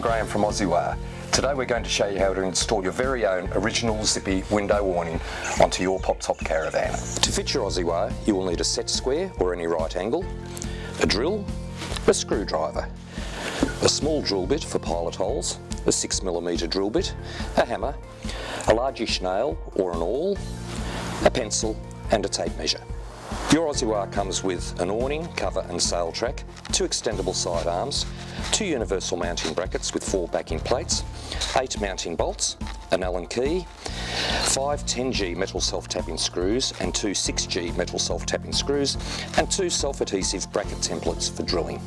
I'm Graham from OziwA. Today we're going to show you how to install your very own original zippy window warning onto your pop-top caravan. To fit your OziwA, you will need a set square or any right angle, a drill, a screwdriver, a small drill bit for pilot holes, a 6mm drill bit, a hammer, a largish nail or an awl, a pencil and a tape measure. Your OziwA comes with an awning, cover and sail track, 2 extendable sidearms, 2 universal mounting brackets with 4 backing plates, 8 mounting bolts, an Allen key, 5 10G metal self-tapping screws and 2 6G metal self-tapping screws, and 2 self-adhesive bracket templates for drilling.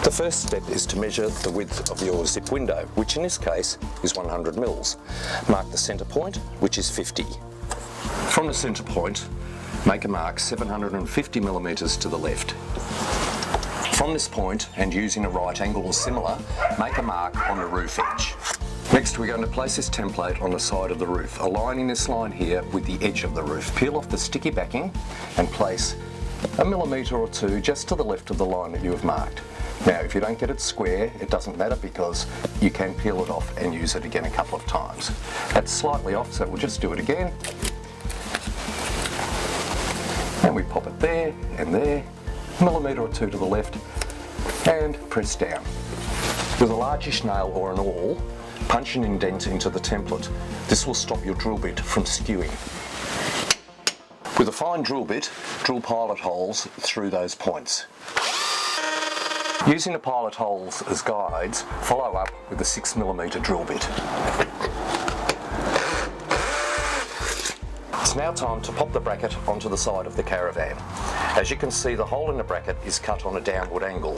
The first step is to measure the width of your zip window, which in this case is 100mm. Mark the centre point, which is 50. From the centre point, make a mark 750mm to the left. From this point, and using a right angle or similar, make a mark on the roof edge. Next we're going to place this template on the side of the roof, aligning this line here with the edge of the roof. Peel off the sticky backing and place a millimetre or 2 just to the left of the line that you have marked. Now if you don't get it square, it doesn't matter because you can peel it off and use it again a couple of times. That's slightly off, so we'll just do it again. And we pop it there and there, millimetre or 2 to the left, and press down. With a largish nail or an awl, punch an indent into the template. This will stop your drill bit from skewing. With a fine drill bit, drill pilot holes through those points. Using the pilot holes as guides, follow up with a 6mm drill bit. It's now time to pop the bracket onto the side of the caravan. As you can see, the hole in the bracket is cut on a downward angle.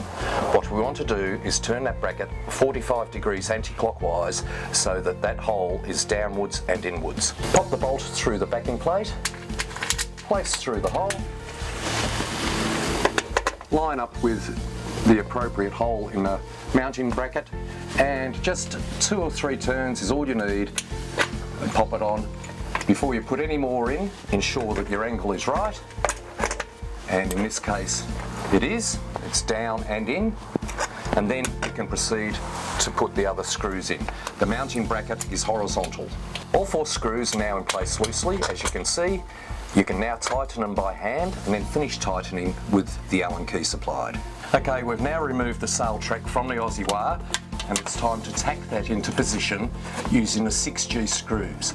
What we want to do is turn that bracket 45 degrees anti-clockwise so that that hole is downwards and inwards. Pop the bolt through the backing plate, place through the hole, line up with the appropriate hole in the mounting bracket, and just 2 or 3 turns is all you need, and pop it on. Before you put any more in, ensure that your angle is right, and in this case it is. It's down and in, and then you can proceed to put the other screws in. The mounting bracket is horizontal. All 4 screws are now in place loosely, as you can see. You can now tighten them by hand and then finish tightening with the Allen key supplied. Okay, we've now removed the sail track from the OziwA, and it's time to tack that into position using the 6G screws.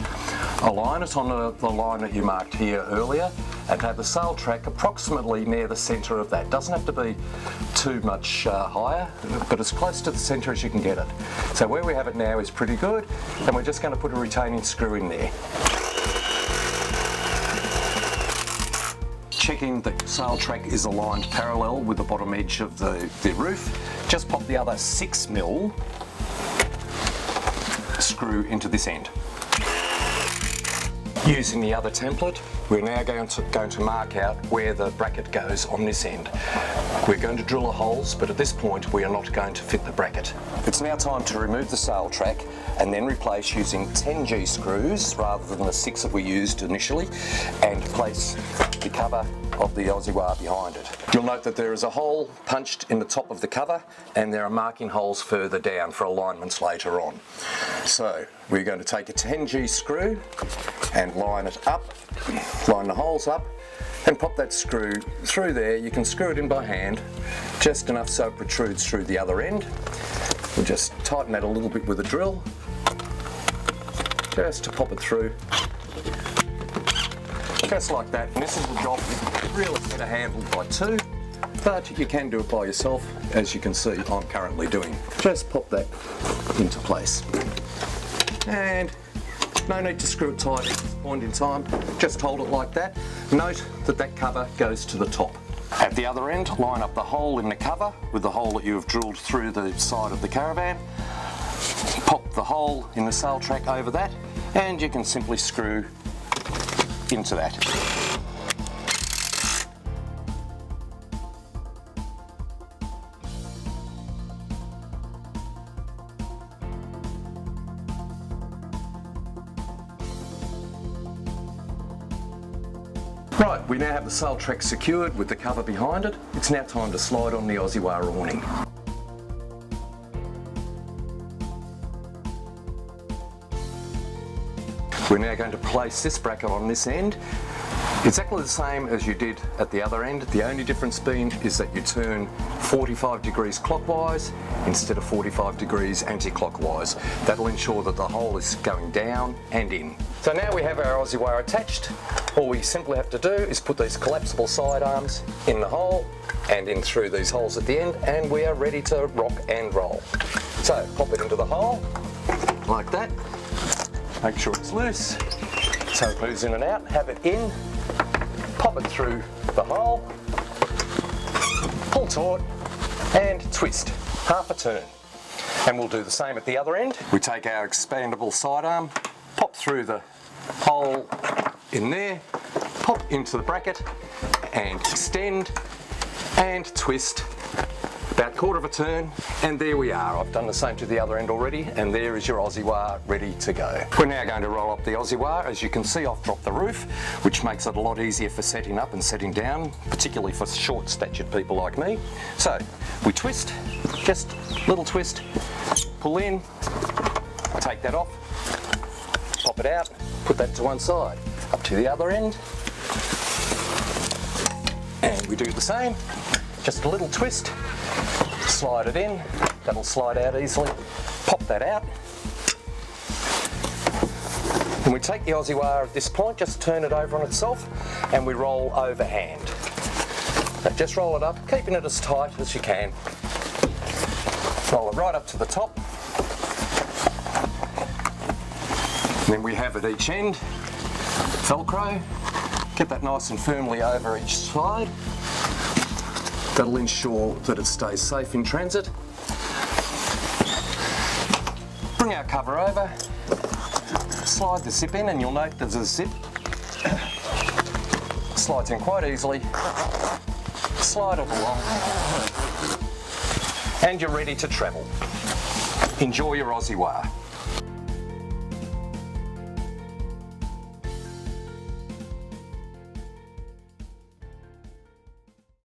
Align it on the line that you marked here earlier and have the sail track approximately near the centre of that. Doesn't have to be too much higher, but as close to the centre as you can get it. So where we have it now is pretty good, and we're just going to put a retaining screw in there. Checking the sail track is aligned parallel with the bottom edge of the roof, just pop the other 6mm screw into this end. Using the other template, we're now going to mark out where the bracket goes on this end. We're going to drill the holes, but at this point we are not going to fit the bracket. It's now time to remove the sail track and then replace using 10G screws rather than the 6 that we used initially, and place the cover of the OziwA behind it. You'll note that there is a hole punched in the top of the cover, and there are marking holes further down for alignments later on. So we're going to take a 10G screw and line it up, line the holes up, and pop that screw through there. You can screw it in by hand, just enough so it protrudes through the other end. We'll just tighten that a little bit with a drill, just to pop it through. Just like that, and this is the job really better handled by 2, but you can do it by yourself, as you can see I'm currently doing. Just pop that into place. And no need to screw it tight at this point in time, just hold it like that. Note that that cover goes to the top. At the other end, line up the hole in the cover with the hole that you have drilled through the side of the caravan. Pop the hole in the sail track over that, and you can simply screw into that. Right, we now have the sail track secured with the cover behind it. It's now time to slide on the OziwA awning. We're now going to place this bracket on this end. Exactly the same as you did at the other end. The only difference being is that you turn 45 degrees clockwise instead of 45 degrees anti-clockwise. That'll ensure that the hole is going down and in. So now we have our OziwA attached. All we simply have to do is put these collapsible side arms in the hole and in through these holes at the end, and we are ready to rock and roll. So pop it into the hole like that. Make sure it's loose. So it moves in and out. Have it in. Pop it through the hole, pull taut and twist, half a turn. And we'll do the same at the other end. We take our expandable sidearm, pop through the hole in there, pop into the bracket and extend and twist, about quarter of a turn, and there we are. I've done the same to the other end already, and there is your OziwA ready to go. We're now going to roll up the OziwA. As you can see, I've dropped the roof, which makes it a lot easier for setting up and setting down, particularly for short-statured people like me. So we twist, just a little twist, pull in, take that off, pop it out, put that to one side. Up to the other end, and we do the same, just a little twist. Slide it in, that'll slide out easily, pop that out. And we take the OziwA at this point, just turn it over on itself, and we roll overhand. So just roll it up, keeping it as tight as you can. Roll it right up to the top. And then we have at each end, Velcro, get that nice and firmly over each side. That'll ensure that it stays safe in transit. Bring our cover over, slide the zip in, and you'll note there's a zip. Slides in quite easily. Slide it along. And you're ready to travel. Enjoy your OziwA.